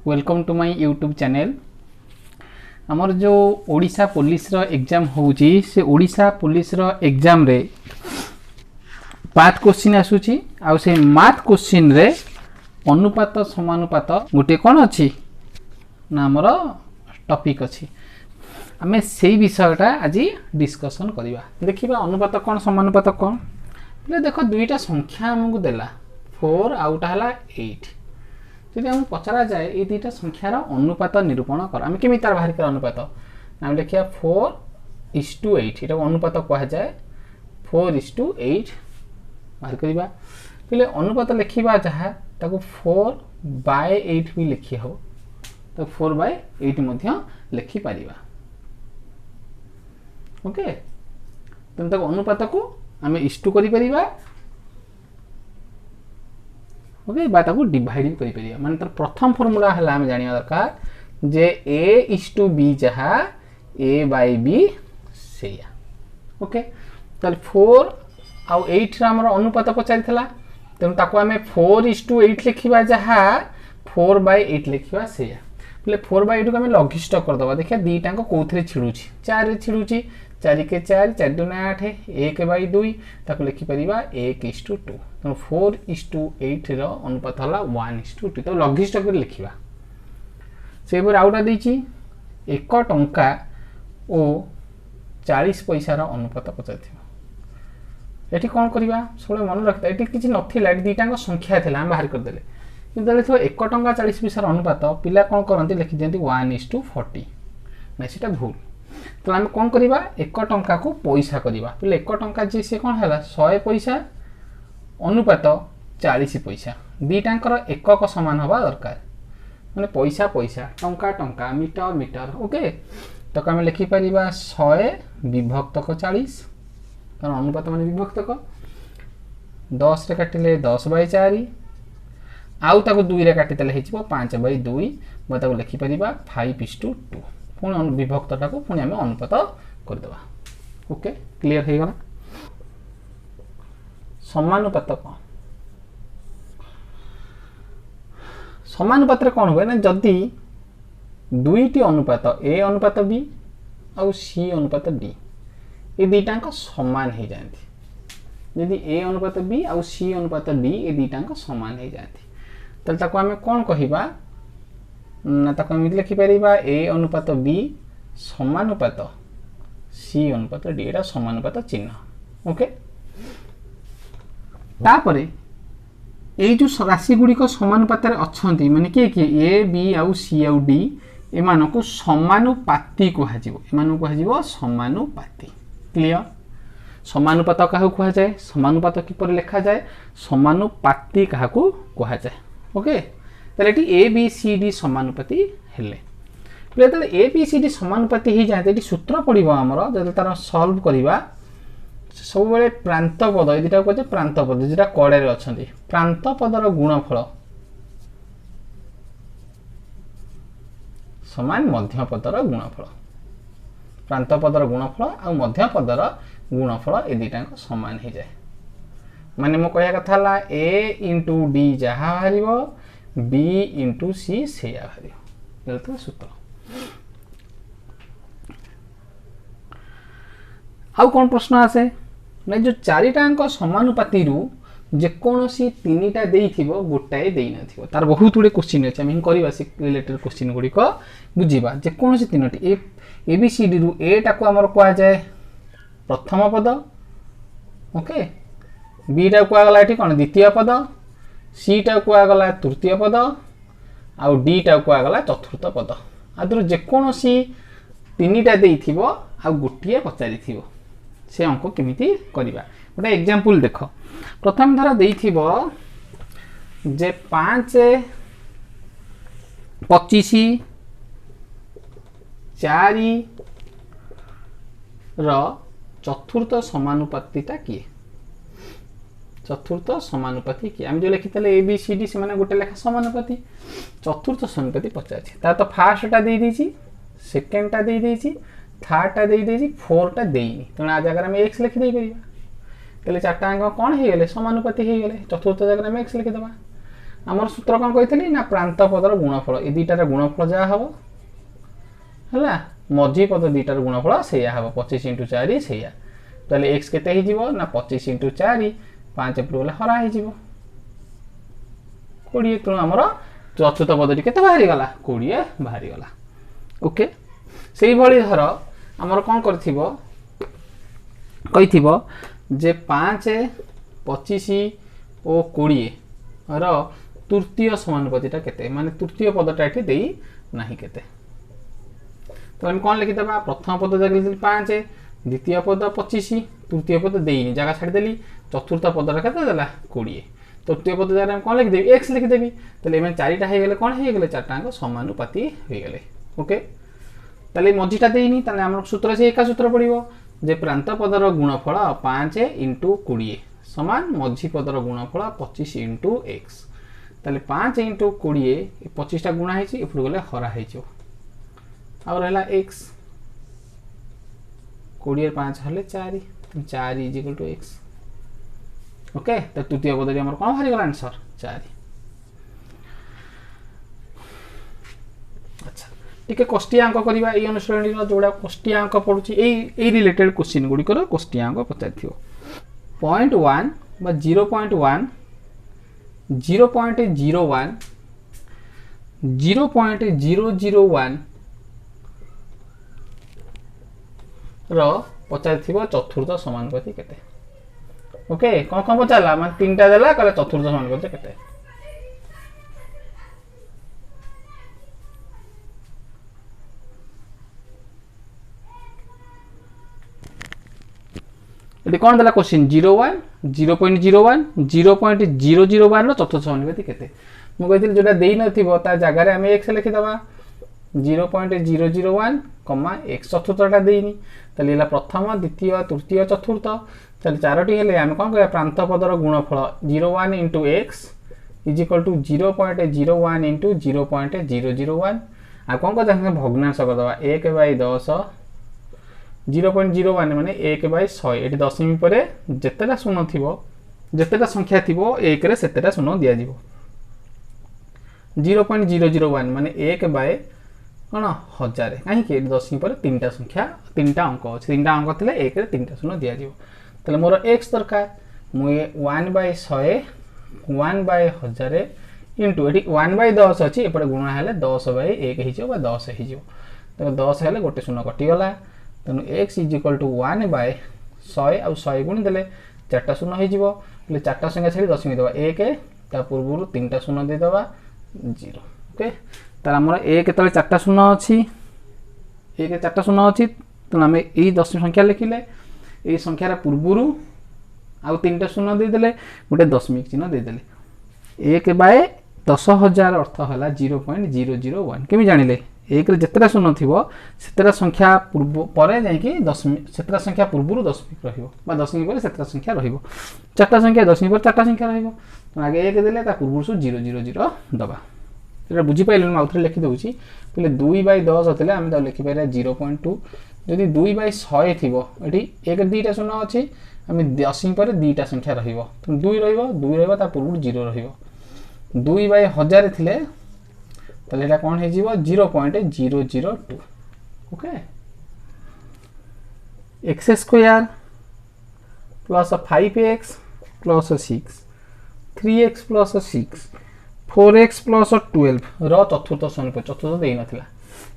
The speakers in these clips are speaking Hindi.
Welcome to my YouTube channel. आमर जो ओडिशा पुलिस रो एग्जाम होउची से ओडिशा पुलिस रो एग्जाम रे पाथ क्वेश्चन आसुची आ से मैथ क्वेश्चन रे अनुपात समानुपात गोटे कौन अच्छी ना आमर टॉपिक अच्छी आमे से विषयटा आज डिस्कशन करवा। देखिए अनुपात कौन समानुपात कौन बोले देख दुईटा संख्या आमको देला 4 आउटा है 8 जदि आम पचरा जाए ये दुईटा संख्यार अनुपात निरूपण कर आम केमी तार बाहर कर अनुपात आम लिखा 4:8 ये अनुपात कहुए 4:8 बाहर करवा पहले अनुपात लिखा जहाँ 4/8 भी लिखी हो तो 4/8 लिखिपर ओके तेनाली अनुपात को आम इष्टु कर ओके बाता डिवाइड कर माने तर प्रथम फॉर्मूला है आम जाना दरकार जे A:B जहाँ A/B से ओके ताल 4 आउ 8 आम अनुपात पचार तेणु ताको आम 4:8 लिखा जहाँ 4/8 लिखा से बोले 4/8 को आम लघिष्ठ करदे देखिए दीटा कौन छिड़ू 4 छिड़ूची 4 के 4 4 2 8 1/2 ताको लिखिपर 1:2 तेणु 4:8 अनुपात है 1:2 तो लघिष्ठ कर लिखा से आउटा देती 1 टंका और 40 पैसार अनुपात पचार ये कौन करवा सब मन रखता ये किसी नाला दीटा संख्या थी आम बाहर करदे कि 1 टंका 40 पैसार अनुपात पिला कौन करती लिखि दिखती 1:40 ना सीटा भूल तो आम कौन करवा 1 टंका को पैसा करवा पे 1 टंका जी सी कौन है 100 पैसा अनुपात 40 पैसा दीटांकर एकक सामान हवा दरकार मैंने पैसा पैसा टंका टंका मीटर मीटर ओके तो आम लिखिपर 100 विभक्तक 40 कारण अनुपात मान विभक्तक 10 रे काटिले 10/4 आउ ताको 2 रे काटिदेले हो 5/2 मैं लिखिपर 5:2 पुणी विभक्तटा को पुणी आम अनुपात करदे ओके क्लियर हो गला। समानुपात कौन समानुपात कौन हुए ना जदि दुईटी अनुपात ए अनुपात बी आउ सी अनुपात डी ये दीटा सामान हो जाती यदि ए अनुपात बी आउ सी अनुपात डी ये दीटा सामान हो जाती तेल ताको आम कौन कहवा ना ताको एमती लिखिपर ए अनुपात बी समानुपात सी अनुपात डी एटा समानुपात चिन्ह ओके तापरे ये जो राशि गुड़िक समानुपात अच्छा माने किए किए ए बी आउ सी आउ डी एमान को समानुपाती कह समानुपाती क्लियर। समानुपात क्या कहुए समानुपात किपर लिखा जाए समानुपाती क्या कहुए ओके ताले ए बी सी डी समानुपाती हेले ए बी सी डी समानुपाती हो जाए ये सूत्र पड़ो आमर जो तार सल्व करवा सब प्रांत पद ये दुटा कहे प्रांत पद जोटा कड़े अच्छा प्रांत पदर गुणफल समान मध्य पदर गुणफल प्रांत पदर गुणफल आ मध्य पदर गुणफल ये दुटा सामान हो जाए माने मो कह कथा ए इंटू डी जहाँ बाहर बी इंटू सी से बाहर सूत्र आउ कौन प्रश्न आसे ना जो चारिटांक समानुपाती जेकोसी तीनटा देइथिबो गोटाए देई नथिबो तार बहुत गुड़े क्वेश्चन अच्छे आम करवा से रिलेटेड क्वेश्चन गुड़िक बुझा जेकोसी तीनोटी ए बी सी डी रु ए टाको आमर कह जाए प्रथम पद ओके बी टा कहुगला ये कौन द्वितीय पद सी टा कहुगला तृतीय पद आउ डी टा कहुगला चतुर्थ पद आदर जेकोसी तीनटा देइथिबो आ गोटे पचारि से अंक केमिति करवा गोटे एग्जांपल देख प्रथम धर देइथिबो जे 5 25 4 चतुर्थ समानुपातीटा किए चतुर्थ समानुपाती किए आम जो लिखी ए बी सी डी से गोटे लेखा समानुपाती चतुर्थ समानुपाती पचार तार तो फार्स्टा दे सेकेंडटा दे थर्डटा दे फोरटा देनी तेणु आ जगह में एक्स लिखिदे पार तेल चार्टा अंक कौन हो गले समानुपाती हो गले चतुर्थ जगह में एक्स लिखिदे आमर सूत्र कौन कही ना प्रांत पदर गुणफल ए दुईटार गुणफल जहाँ हम है मझी पद दुईटार गुणफल से हम 25 × 4 से ताले एक्स केते ना 25 × 4 5 गले हरा हो 20 तेणु आमर चतुर्थ पदटी केते बाहरी गला 20 बाहरी गला ओके से भली धर आमर कौन करथिबो कहिथिबो जे 5 25 और 20 रो तृतीय समानुपातीटा केते माने तृतीय पदटा एठी देई नाही केते तो हम कौन लिखिदबा प्रथम पद जगह लिखि 5 द्वितीय पद 25 तृतीय पद देइनी जगह छाड़ी देली चतुर्थ पदटा केते देला 20 तृतीय पद जगह हम कौन लिखिदेबी x लिखिदेबी तले एमे चारिटा हे गेले कौन हे गेले चारटांग समानुपाती हे गेले ओके तले मझीटा देइनी तले हमर सूत्र से एका सूत्र पड़िबो जे प्रांत पदर गुणफल 5 × 20 समान मझी पदर गुणफल 25 × x ताले 5 × 20 25 टा गुणा हेछि एपुर गले हरा हेछो और रहला x 20 5 हले 4 4 = x ओके तो तृतीय पदटी हमर कोन बाहरी गला आंसर 4 अच्छा टिके कोष्टिया अंक करिबा ए अनुश्रेणी रो जोडा कोष्टिया अंक पडुची ए रिलेटेड क्वेश्चन गुडी कर कोष्टिया अंक पचाथियो 0.1 बा 0.1 0.01 0.001 रो पचाथिबो चतुर्थ समानुपाती केते ओके कौन कौन पचाला मान तीनटा देला कहले चतुर्थ समानुपाती केते ये कौन देला क्वेश्चन 01 0.01 0.001 रो चतुर्थ समानुपाती केते मु कहिथिल जोटा देई नथिबो ता जगह रे हमें x लिखि दबा 0.001 कमा x चतुर्थटा देइनी तले एला प्रथम द्वितीय तृतीय चतुर्थ तले चारोटी हेले हम कोन कहया प्रांत पदर गुणफल 01 × x = 0.01 × 0.001 आ कोन को जंगे भग्नांश कर दबा 1/10 0.01 माने 1/100 एटी दशमी परे जेतेटा शून्य थिबो जेतेटा संख्या थिबो 1 रे सेतेटा शून्य दिया जिवो 0.001 माने 1/1000 कहीं कि दशमी पर तीनटा संख्या तीनटा अंक अच्छे तीनटा अंक थे 1 रे तीनटा शून्य दिया जिवो तले मोर x दरकार मु 1/100 1/1000 इंटू एटी 1/10 अच्छी एपटे गुणा हेले 10/1 हिजो बा 10 हिजो तो 10 हेले गोटे शून्य कटि गला तेणु x = 1/100 आ 100 गुणी देले चारटा शून्य हिजो ले चारटा संख्या छाड़ी दशमी देबा 1 ता पूर्व तीनटा शून्य दे देबा 0 ओके तार हमर 1 तले चारटा शून्य अछि 1 चारटा शून्य अछि तेणु आम यही दशमी संख्या लिखिले ये संख्यार पूर्वर आउ तीनटा शून्य दे देले गोटे दशमिक चिन्ह दे देले 1/10,000 अर्थ है 0.001 केमी जानिले 1 रे जेतेटा शून्य थिबो सेतेटा संख्या पूर्व परे जाईकी दशमिक सेतेटा संख्या पूर्वर दशमिक रहिबो बा दशमिक परे सेतेटा संख्या रहिबो चारटा संख्या दशमिक पर चारटा संख्या रहिबो तो आगे 1 देले ता पूर्वर सु 000 दबा एटा बुझी पाइलन म आउथरे लिखि दउची पहिले 2/10 होतले हम ता लिखि पाइरा 0.2 जदि 2/100 थिबो एठी 1 दुईटा शून्य अछि हम दशमिक पर दुईटा संख्या रहिबो तो 2 रहिबो ता पूर्वर 0 रहिबो 2/1000 थिले तले एटा कोन हे जीवो 0.002 okay x² plus 5x plus 6 3x plus 6 4x plus 12 रो चतुर्थ समानुपाती चतुर्थ देई नथिला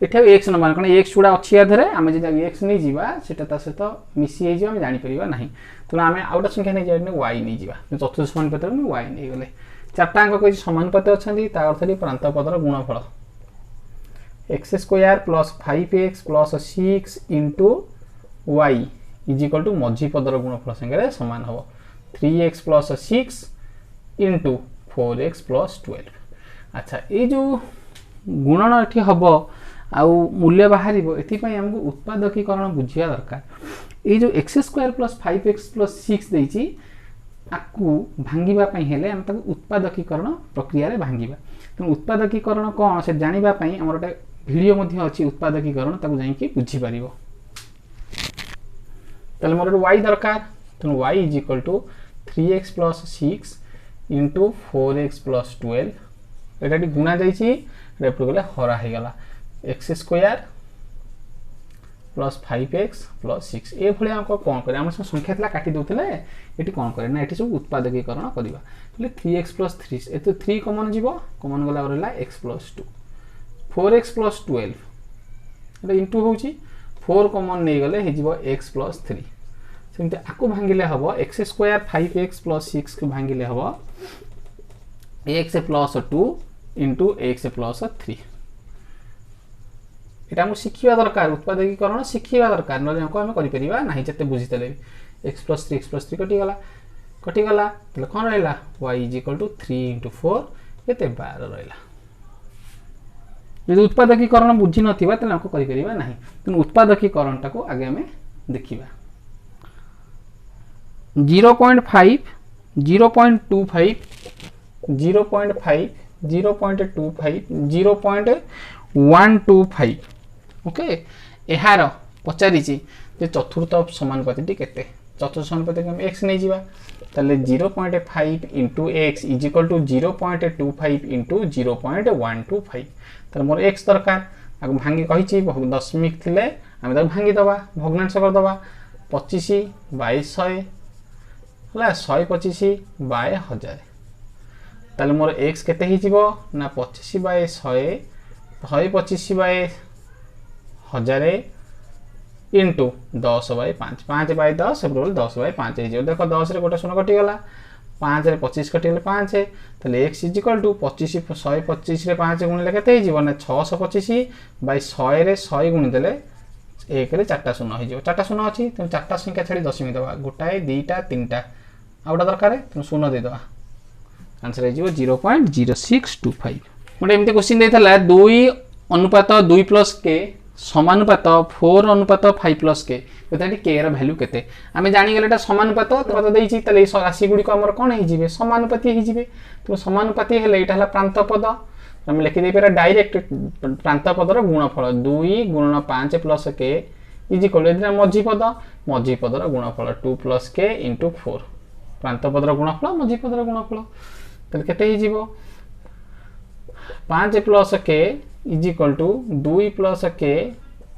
एठा x न मान कोन x छुडा अछि आधरे हम जे x नै जीवा सेटा ता सहित मिसी हे जीवा हम जानि परिबा नाही तो हम आउटा संख्या नै जानि y नै जीवा चतुर्थ समानुपाती में y नै गले चारटा अंक कोइ समानुपाती अछंती ता अर्थ ली प्रांत पदर गुणफल x² plus 5x plus 6 into y = मझी पदर गुणफल संगे समान हबो 3x plus 6 into 4x plus 12 अच्छा ये जो गुणन एठी हबो आउ मूल्य बाहरिबो एथि पई हमको उत्पादकीकरण बुझिया दरकार ये जो x² प्लस 5x प्लस 6 देइची आकु भांगीबा पई हेले हम ताकु उत्पादकीकरण प्रक्रिया रे भांगीबा तो उत्पादकीकरण कोन से जानिबा पई हमर एक वीडियो मध्ये अछि उत्पादकीकरण ताकु जाई कि बुझी परिबो तले मोर y दरकार तो y = 3x plus 6 into 4x plus 12 एटा गुणा जाइए गले हरा हो गला x square plus 5x plus 6 ये भाई आम कौन कर संख्या था काटी दूसरे ये कौन करे ना ये सब उत्पादकीकरण करवा 3x प्लस 3 ये 3 कमन जीव कमन गला रहा x plus 2 4x plus 12 into हूँ 4 कमन नहीं गले हो x प्लस 3 सेमती आपको भांगिले हम एक्स स्क्वायर 5x प्लस 6 को भांगिले हम x plus 2 into x plus 3 এটা আমি শিখিবা দরকার উৎপাদকীকরণ শিখিবা দরকার নলে আমি করি পারিবা নাই যেতে বুঝিতলে x + 3 কটি গলা তাহলে কোন রইলা y = 3 * 4 এতে 12 রইলা যদি উৎপাদকীকরণ বুঝি নথিবা তাহলে আমি করি পারিবা নাই তেন উৎপাদকীকরণটাকে আগে আমি দেখিবা 0.5 0.25 0.5 0.25 0.125 ओके यार पचारि चतुर्थ समानुपाती केते चतुर्थ समानुपाती हम x नहीं जावा ताले 0.5 into x is equal to 0.25 into 0.125 ताले मोर x दरकार आगु भांगी कहि दशमिक थिले आम भांगी दबा भग्नांश कर दबा 25 बाय 100 हला 125 बाय 1000 ताले मोर x केते ही जीवो ना 25 by 100 125 by 1000 into 10 by 5 5 by 10 बोल 10 बाय 5 हो देख 10 रे गोटे शून्य कटिगला 5 रे 25 कटिगले 5 ताले x इज इक्वल टू 25 125 रे 5 गुणिले केते ही जीवन 625 बाय 100 रे 100 गुणि देले 1 रे 4टा शून्य हो जीव 4टा शून्य अछि त 4टा संख्या छाडी दशमिक दबा गोटाए 2टा 3टा आउटा दरकार त शून्य दे दबा आंसर हो जीव 0.0625 मोटे एमती क्वेश्चन देइथला 2 अनुपात 2 प्लस के समानुपात 4 अनुपात 5 प्लस के बताटी के रा वैल्यू केते आमे जानि गेलेटा समानुपात तो देइछि तले राशि गुडी को हमर कोन हे जिवे समानुपाती हे जिवे तो समानुपाती हेले एटा हला प्रांत पद हम लिखि दे पेरा डायरेक्ट प्रांत पदर गुणफल 2 गुणन 5 प्लस के इज इक्वल एदिना मझी पदर गुणफल 2 प्लस के इंटू 4 प्रांत पदर गुणफल मझी पदर गुणफल तले केते हे जिवो 5 प्लस के इज इक्वल टू 2 प्लस के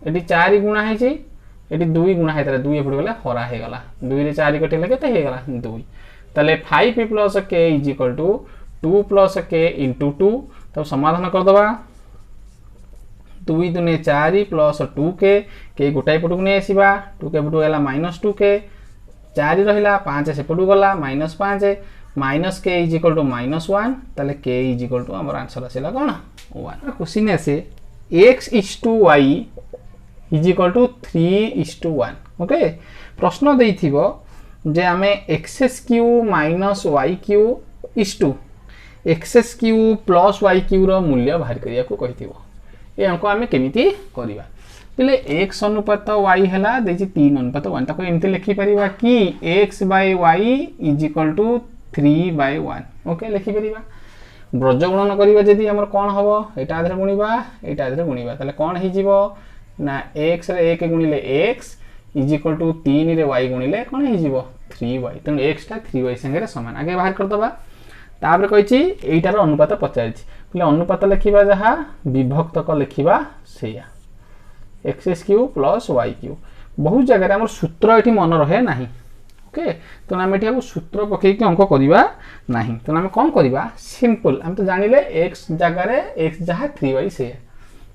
एटी 4 गुणा है जी एटी 2 गुणा है 2 एपड़ गले हरा हे गला 2 रे 4 कटिले केते हे गला 2 तले 5 प्लस के इज इक्वल टू 2 प्लस के इंटू 2 तब समाधान कर दबा 2 दुने 4 प्लस 2 के गोटाई पटु ने आसीबा 2 के पटु गला -2 के 4 रहिला 5 से पटु गला -5 माइनस के इज इक्वल टू -1 ताले के इज इक्वल टू हमर आंसर आसीला कोन 1 क्वेश्चन आसे x is to y is equal to 3:1 okay प्रश्न देइथिबो जे आमे x³ - y³ is to x³ + y³ रो मूल्य बाहर करिया को कहिथिबो ए अंक आमे केमिति करिवा पहिले x अनुपात y हला देछि 3 अनुपात 1 ताको एमति लिखि परिबा कि x by y is equal to 3/1 okay लिखि परिबा ब्रज गुणन करिबा जदी हमर कोन हबो एटा आधरे गुणिबा ताले कोन हि जीवो ना x रे 1 गुणिले x इज इक्वल टू 3 रे y गुणिले कोन हि जीवो 3y तन x टा 3y संगे समान आगे बाहर कर दबा तापर कहिछि एटार अनुपात पचारिछि पहिले अनुपात लिखिबा जहा विभक्त क लिखिबा सेया x³ + y³ बहुत जगह रे हमर सूत्र एठी मन रहे नाही ओके तो आम ये सूत्र पकई अंक करवा ना तो आम कौन करवा सिंपल आम तो जानिले x जगार x जहाँ 3y से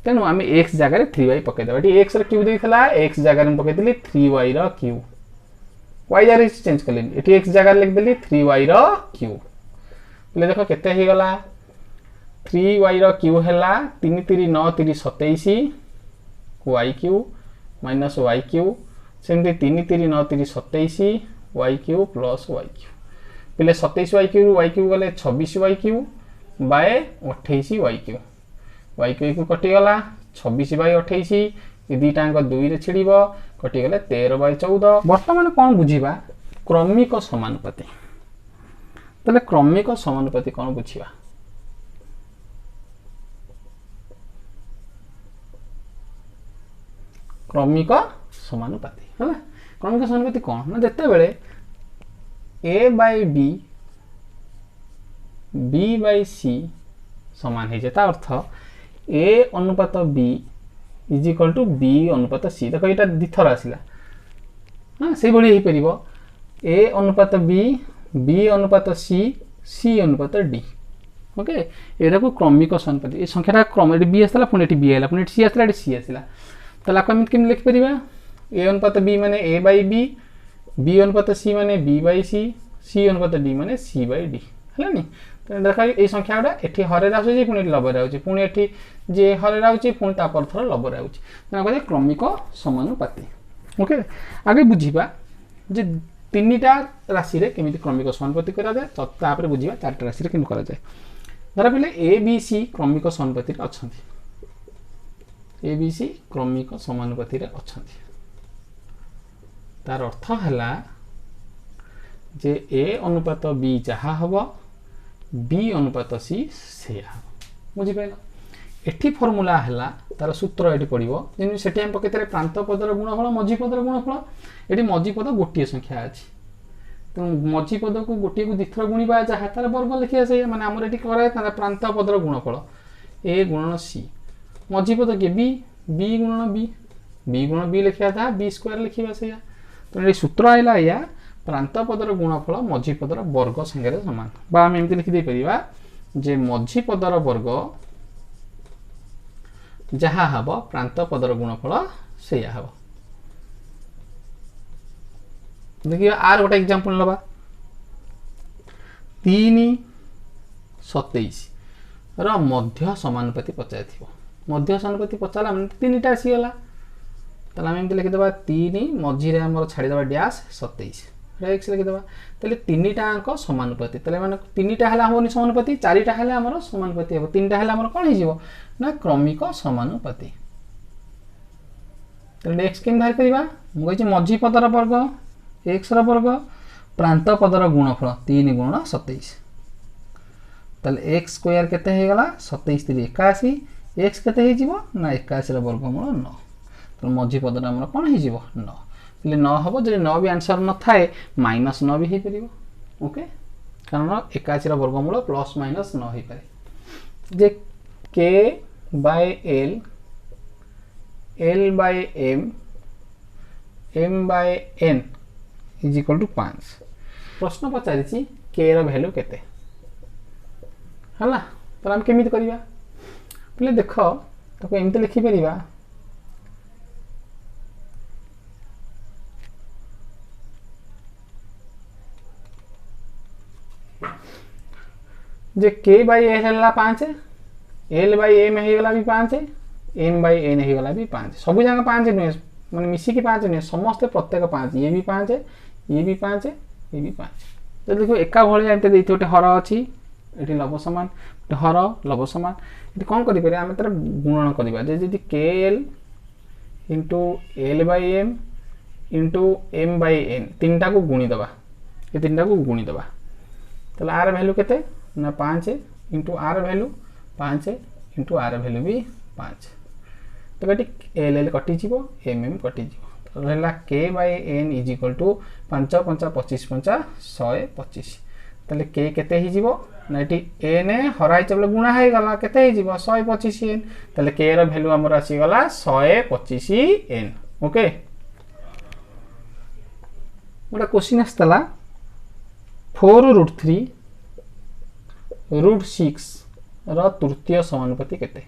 तेणु आम x जगार 3y पकईदे ये x क्यू देता x जगार पकईदी 3y क्यू y जगह चेंज कली ये x जगार लिखिदेली 3y क्यू बोले देख केते हो गला 3y क्यू है 3 3 9 3 27 y Q minus y Q सेमती 3 3 9 3 27 y³ + y³ पहले 27y³ y³ गले 26y³ बाय 28y³ y³ को कटि गला 26/28 ये दीटा अंक 2 रे छिड़िबो कटि गले 13/14 वर्तमान कोन बुझिबा क्रमिक समानुपाती तले क्रमिक समानुपाती कोन बुझिबा क्रमिक समानुपाती हला क्रमिक समानुपाती कौन ना जिते बेले a by b B by C समान हो जाए अर्थ ए अनुपात B is equal to B अनुपात सी देख यहाँ दिथर आसला हाँ से भाई हो पार ए अनुपात बी बी अनुपात सी सी अनुपात डी ओके यहाँ को क्रमिक समानुपाती ये संख्याटा क्रम ये बी आसला पुणी बी है पुणी सी आसला सी आसला तो आपको केमी लिखिपर ए अनुपात बी माने ए बाई बी बी अनुपात सी माने बी बाई सी सी अनुपात डी माने सी बाई डी है नी तो देखा ये संख्या गुड़ा ये हरे आसूँ पुणी लबरे आऊँच पुणी ये जे हरे आऊँच पुणी तापर थर लबरे आऊँच कहे क्रमिक समानुपाती ओके आगे बुझा जे तीनटा राशि केमी क्रमिक समानुपाती कराए बुझा चार्टा राशि केमी कराए धर पे ए बी सी क्रमिक समानुपाती अच्छा ए बी सी क्रमिक समानुपाती अच्छा तार अर्थ है जे ए अनुपात बी जहाँ हम बी अनुपात सी से बुझिपाल एठी फर्मूला है तार सूत्र ये पड़ो जमी आम पकड़ प्रांत पदर गुणफल मझी पदर गुणफल ये मझी पद गोटे संख्या अच्छी तो मझी पद को गोटे को दिथर गुणा जहाँ तार वर्ग लिखा से मैंने आमर ये कराए प्रांत पदर गुणफल ए गुणन सी मझी पद के बी बी गुणन बी गुण बी लिखा था बी स्क्वायर लिखा से तो ये सूत्र आइला या प्रांत पदर गुणफल मझी पदर वर्ग संगे सामान बा आम एमती लिखिदे पारिबा जे मझी पदर वर्ग जहाँ हम प्रांत पदर गुणफल से हम देखिए आर गोटे एग्जांपल लबा 3 27 मध्य समानुपाती पचार मध्य समानुपाती पचारा मैंने तीनटा आसीगला ताला आम लिखिदेवा 3 मझी आम छाड़ीदे डैश 27 एक्स लिखिदेवा ताले तीनटा समानुपाती ताले माने तीनटा है हमनी समानुपाती चारिटा है आमर समानुपाती हम तीनटा है आमर कौन हो ना क्रमिक समानुपाती ताले एक्स केम बाहर करबा मुझे मझी पदर वर्ग एक्स वर्ग प्रांत पदर गुणफल 3 गुण 27 ताले एक्स स्क्वायर केते हे गला 27 3 81 एक्स केते हे जीवो ना 81 र वर्गमूल 9 तो मझी पदर हमर कोन हे जीवो 9 पले 9 हबो जे 9 भी आंसर न थाए -9 भी हे परिबो ओके कारण 81 र वर्गमूल प्लस माइनस 9 हे पारे जे k by l l by m m by n is equal to 5 प्रश्न पचारि k र वैल्यू केते हला तो हम केमिति करिबा पले देखो तो एमते लिखि परिबा जे k बाय l हला 5 l बाय m हे गला भी 5 m बाय n हे गला भी 5 सब जगह 5 नुहे माने मिसी की 5 नुहे समस्त प्रत्येक 5 ये भी 5 ये भी 5 ये भी 5 तो देखो एका भलिया एते देथि ओटे हर अछि एटी लव समान ओटे हर लव समान एटी कोन करि परे हम तर गुणन करबा जे जदि kl l by m m by n तीनटा को गुणी दबा ये तीनटा को गुणी दबा तले r वैल्यू केते ना 5 r वैल्यू 5 r वैल्यू भी 5 तो ये l कटि जीवो mm कटि जीवो तो रहला k by n is equal to 5 5 25 5 125 तले k केते ही जीवो ना एटी n हराई चबले गुणा हे गला केते ही जीवो 125 n तले k रो वैल्यू हमर आसी गला 125 n ओके मोटा क्वेश्चन आस्तला 4√3 √6 र तृतीय समानुपाती केते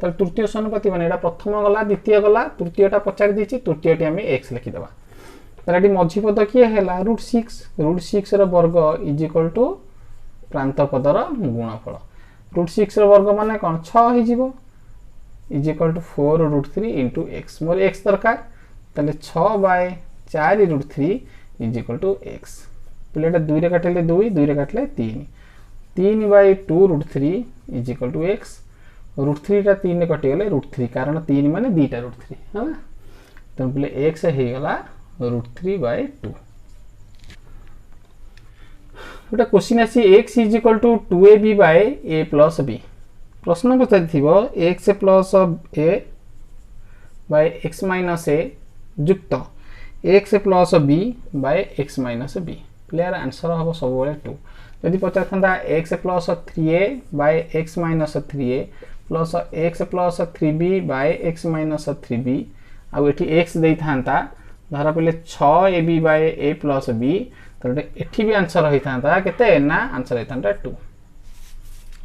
तो तृतीय समानुपाती माने एटा प्रथम गला द्वितीय गला तृतीयटा पचार देछि तृतीयटी हम x लिखि देबा तार एटी मझी पद किए हैला √6 र वर्ग इज इक्वल टू प्रांत पदर गुणफल √6 र वर्ग माने कोन 6 हि जीवो is equal to 4√3 into x मोर x दरकार तले 6 by 4√3 is equal to x प्लेटा 2 रे काटले 2 2 रे काटले 3 3 by 2√3 is equal to x √3 टा 3 रे कटि गले √3 कारण 3 माने 2 टा √3 है तो बोले x हे गला √3 बाय 2 गोटे क्वेश्चन आसी x is equal to 2ab by a plus b प्रश्न पचारि थिबो x plus a by x minus a युक्त x plus b by x minus b प्लेयर आंसर हम सब बेले 2 यदि पचार था x plus 3a by x minus 3a plus x plus 3b by x minus 3b आउ एठी एक्स दे था धर पे 6ab bye a plus b तो एठी भी आंसर होता केते ना आंसर होता 2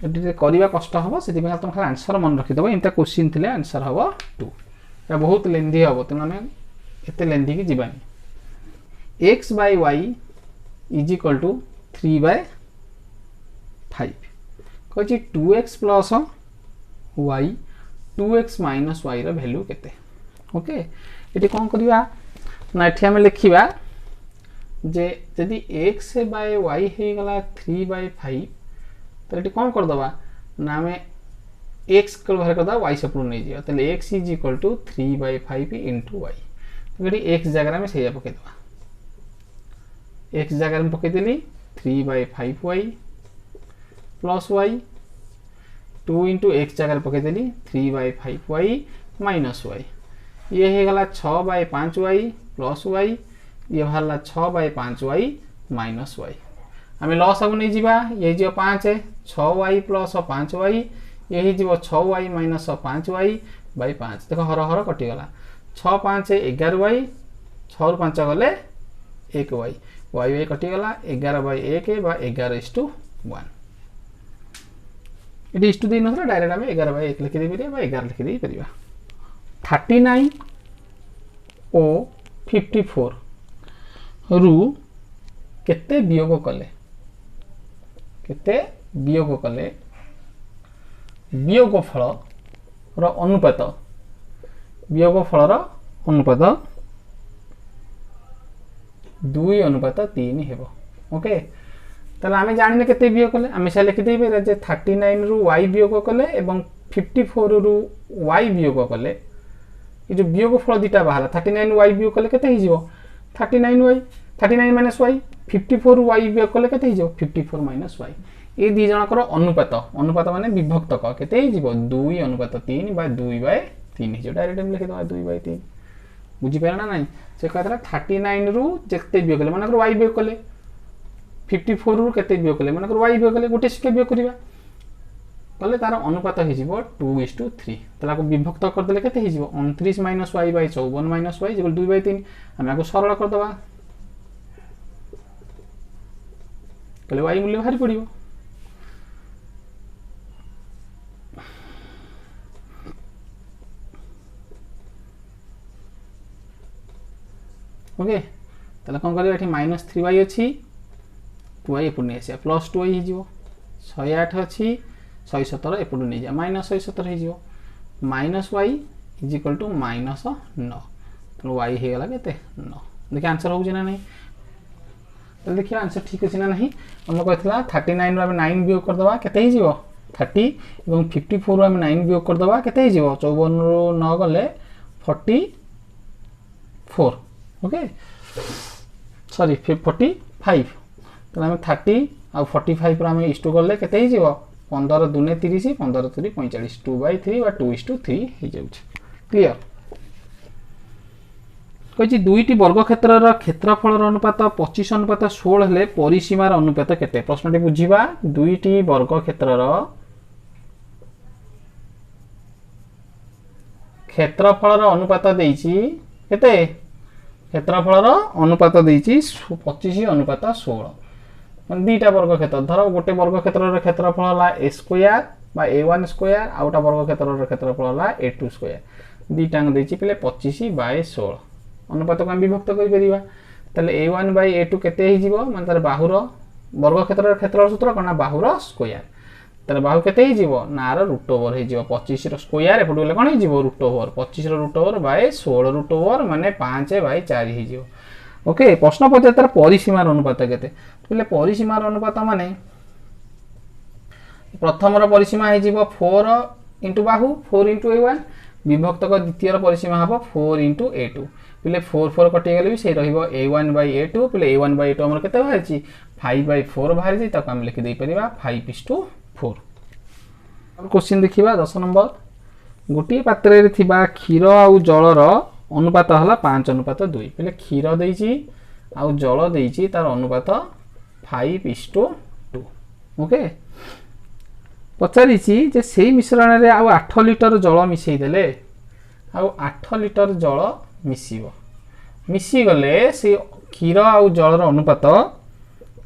ये करवा कष्ट हम से तुम खाली आंसर मन रखीदेव इनता क्वेश्चन थे आंसर हम 2 या बहुत लेंदी हम तेना आम एत लेंदी की जीवानी x by y is equal to 3 by 5 कही 2x plus y 2x minus y value केते ओके ये कौन करवा ना ये आम लिखा जे यदि x बाय वाई हो गला 3 बाय 5 तो ये कौन करदे ना आम एक्स बाहर करदे वाई सेपटू नहीं जाए तो x is equal to 3 by 5 into y तो ये एक्स जगह में से पकईदे एक्स जगह में पकईदेली 3 by 5 y plus y 2 into x जगह पकईदेली 3 बाय 5 वाई माइनस वाई ये हो गला 6 बाय 5 वाई प्लस वाई ये बाहर 6 बाय 5 वाई माइनस वाई आम लस आगे नहीं जावा ये जी 5 6y प्लस 5y ये 6y माइनस 5y बाय 5 देख हर हर कटिगला 6 5 11y 6 रु 5 गले 1y y y कटिगला 11 बाय 1 बा 11:1 ये इष्टु दे नथला डायरेक्ट आम 11 बाय 1 लिखिदे परिया 11 लिखिदे परिया 39 ओ 54 रु केते वियोग कले केते वियोग कले वियोग फल अनुपात वियोग फल अनुपात 2:3 हेबो ओके ताले आमे जानिने केते वियोग कले आमे से लिखि देबे जे 39 रु y वियोग कले एवं 54 रु y वियोग कले ये जो वियोग फल दिटा बाहर 39 y वियोग कले केते हिजिवो 39y 39 माइनस वाई 54 वाई वियोग कले केते हिजो 54 माइनस वाई ये दी जनकर अनुपात अनुपात माने विभक्तक केते हिजो 2:3 बा 2/3 हिजो डायरेक्ट हम लिखि दवा 2/3 बुझी पारना नहीं से कहतला 39 रु जेते वियोग कले मानकर वाई वियोग कले 54 रु केते वियोग कले मानकर वाई वियोग कले गोटे सिके वियोग करबा कले तार अनुपात हिजो 2:3 तला को विभक्त कर देले केते हिजो 29 minus y by 54 minus y equal 2/3 हम आको सरल कर दवा कले वाई मूल्य बाहरी पड़ो ओके ताले कौन करिया एठी -3y अछि 2y एपु नै आसे प्लस 2y हिजिवो 108 अछि 117 एपु नै जा -117 हिजिवो -y इज इक्वल टू -9 तो y हे गला केते 9 देखि आंसर हो जे ना नहीं तो देखिए आंसर ठीक अच्छे ना नहीं आम कहला 39 रु 9 वियोग करदे केते हिजिवो 30 एवं 54 रु 9 वियोग करदे केते हिजिवो 54 रु 9 गले 44 ओके सॉरी 45 तो आम 30 आ 45 रु आम इष्टु गले केते हिजिवो 15 दुने 30 15 3 45 2/3 बा 2:3 हो जाउछ क्लियर कही दुईटी वर्ग क्षेत्र क्षेत्रफल अनुपात 25:16 हेले परिसीमार अनुपात केते प्रश्नटी बुझीबा दुईटी वर्ग क्षेत्र क्षेत्रफल अनुपात देइछि केते क्षेत्रफल अनुपात देइछि 25:16 दुईटा वर्ग क्षेत्र धर गोटे वर्ग क्षेत्र क्षेत्रफल हला a स्क्वायर बा a1 स्क्वायर आ गोटा वर्ग क्षेत्र क्षेत्रफल हला a2 स्क्वायर दुईटा देइछि पले 25/16 अनुपात को हम विभक्त करिपरिबा तले a1 बाय a2 केते हिजिवो माने तार बाहुर वर्ग क्षेत्र क्षेत्रफल सूत्र कोना बाहुर स्क्वायर तार बाहु केते हिजिवो ना रो रूट ओवर हिजिवो 25 रो स्क्वायर एपटु गले कोन हिजिवो रूट ओवर 25 रो root over by 16 root over माने 5/4 हिजिवो ओके प्रश्न पचे तार परिसीमार अनुपात केते तले परिसीमार अनुपात माने प्रथम रो परिसीमा हिजिवो 4 इंटू बाहु 4 इंटू a1 विभक्त को द्वितीय परिसीमा हबो 4 इंटू a2 पिले 4 4 कटि गले भी से रहिबो a1 बाय a2 पिले a1 बाय a2 हमर केते बाहरची 5/4 बाहरची तक हम लिखि देई परिबा 5:4 अब क्वेश्चन देखिबा 10 नंबर गोटी पात्र रे थिबा क्षीर आ जलर अनुपात हला 5:2 पिले क्षीर देइची आ जल देइची तार अनुपात 5:2 ओके पचारि जे से मिश्रण रे आउ 8 लिटर जल मिसई देले आउ 8 लिटर जल मिसिबो मिसी गले से क्षीर आउ जलर अनुपात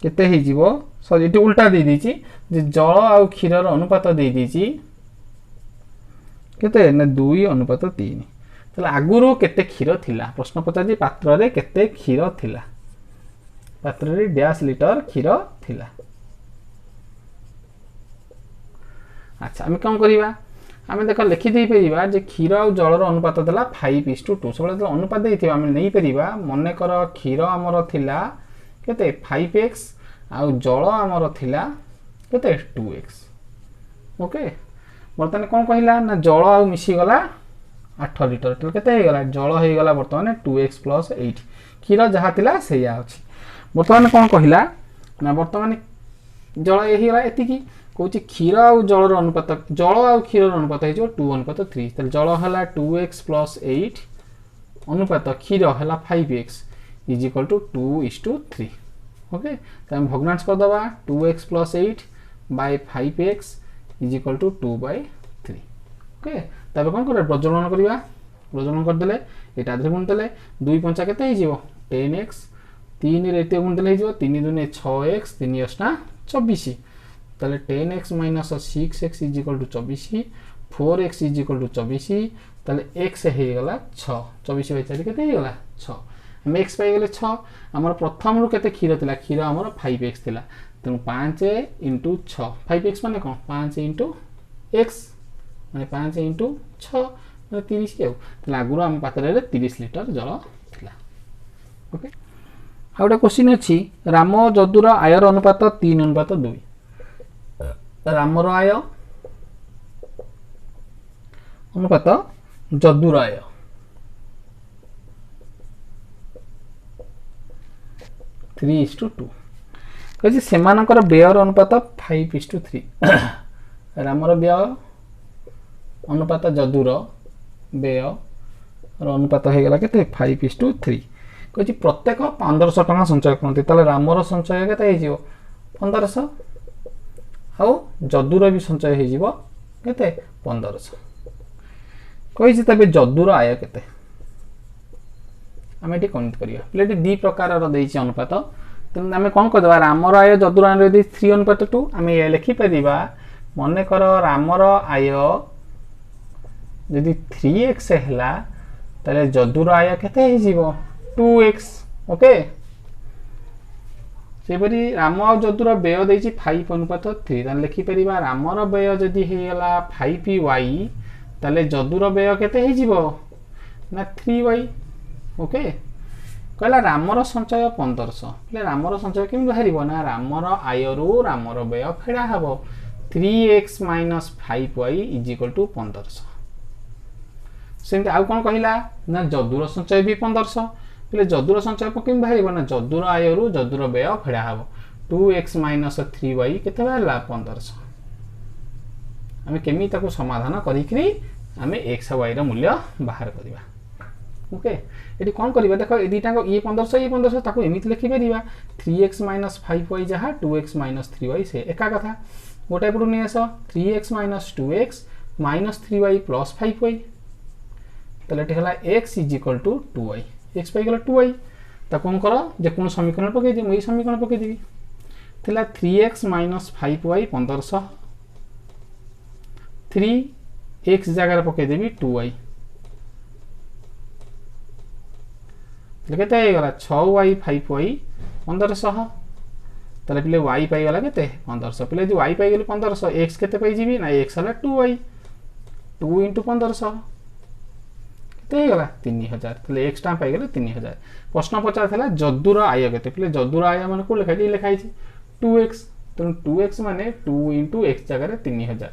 केते हे जीवो सॉरी एटी उल्टा दे दीची जे जल आउ क्षीरर अनुपात दे दीची केते ना 2:3 तले आगुरु केते क्षीर थिला प्रश्न पचारि पात्र रे केते क्षीर थिला पात्र रे डैश लिटर क्षीर थिला अच्छा आम कौन करवा आम देख लिखिदे पारा जे क्षीर आ जलर अनुपात देला 5:2 सब अनुपात देथिबा आम नहीं परिबा मन कर क्षीर आमर थिला केते 5x आ जल आमर थिला केते 2x ओके बर्तमान कौन कहला ना जल आ मिसी गला 8 लिटर तो केते हे गला जल हे गला बर्तमान 2x + 8 क्षीर जहा थिला सेया अछि बर्तमान कौन कहला ना बर्तमान जल हे गला एतिकी कौच क्षीर आ जलर अनुपात जल आ क्षीर अनुपात हो 2:3 जल है 2x + 8 अनुपात क्षीर है 5x = 2:3 ओके तो हम भग्नांश करदे 2x + 8 / 5x = 2/3 ओके तब कौन कर प्रज्वलन करवा प्रज्वलन करदे यहाँ गुण देले 2 पंचा के 10x 3 रे गुण दे 3 दूने 6x 3 8 24 ताले 10x - 6x = 24 4x = 24 ताले x हे गला 6 24/4 केते हे गला 6 हम x पाई गले 6 हमर प्रथम रु केते क्षीर थिला क्षीर हमर 5x थिला त 5 * 6 5x माने कोन 5 * x माने 5 * 6 माने 30 के ताले आगुरो हम पात्र रे 30 लिटर जल थिला ओके आउटा क्वेश्चन अछि राम जदुर आयर अनुपात 3:2 रामर आय अनुपात जदुर आय 3:2 कहि सेमानकर व्ययर अनुपात 5:3 रामर व्यय अनुपात जदुर व्यय अनुपात हे गला केते 5:3 कहि प्रत्येक 1500 टका संचय करते ताले रामर संचय केते हे जिवो 1500 आउ जदुर भी संचय हो जीवो केते 1500 कहि तबे जदुर आय केते आमे एटी कौंट करिया प्लेट दी प्रकार रो देछि अनुपात त आमे कोन कर देबा रामर आय जदुर आय रे 3:2 आमे ये लिखि परिबा मने कर रामर आय यदि 3x हैला तले जदुर आय केते हे जीवो 2x ओके सेपरी राम आ जदुर व्यय देछि 5:3 ताले लिखि परिबा रामर व्यय जदि हे गला 5y ताले जदुर व्यय केते हे जीवो ना 3y ओके कहला रामर संचय 1500 ले रामर संचय केम बाहरिबो ना रामर आय रु रामर व्यय फेडा हबो 3x - 5y = 1500 सेंते आ कोन कहिला ना जदुर संचय भी 1500 पले जदुर संचय केम बाहरिबो ना जदुर आय रु जदुर व्यय फेडा हबो 2x - 3y केते बाहरला 1500 आमे केमी ताको समाधान करिकरी आमे x और y रो मूल्य बाहर करिबा ओके एटी कोन करिबा देखो ए दिटा को ये 1500 ताको एमिति लिखि परिबा 3x - 5y जहा 2x - 3y से एका कथा गोटे पडु नै आसो 3x - 2x - 3y + 5y तले एटी हला x = 2y x पाई गला 2y ता कोन करो जे कोन समीकरण पके दे मई समीकरण पके देबी थिला 3x - 5y 1500 3x जगह पके देबी 2y केते गला 6y 5y 1500 तले पिले y पाई गला केते 1500 पिले जो y पाई गेली 1500 x केते पाई जीबी ना x हला 2y 2 * 1500 केते गला 3000 तले x टा पाई गेले 3000 प्रश्न पचार थला जदुर आय केते पिले जदुर आय माने को लिखाई छी 2x तो 2x माने 2 * x जगह 3000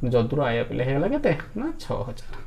जदुर आय पिले हे गला केते ना 6000।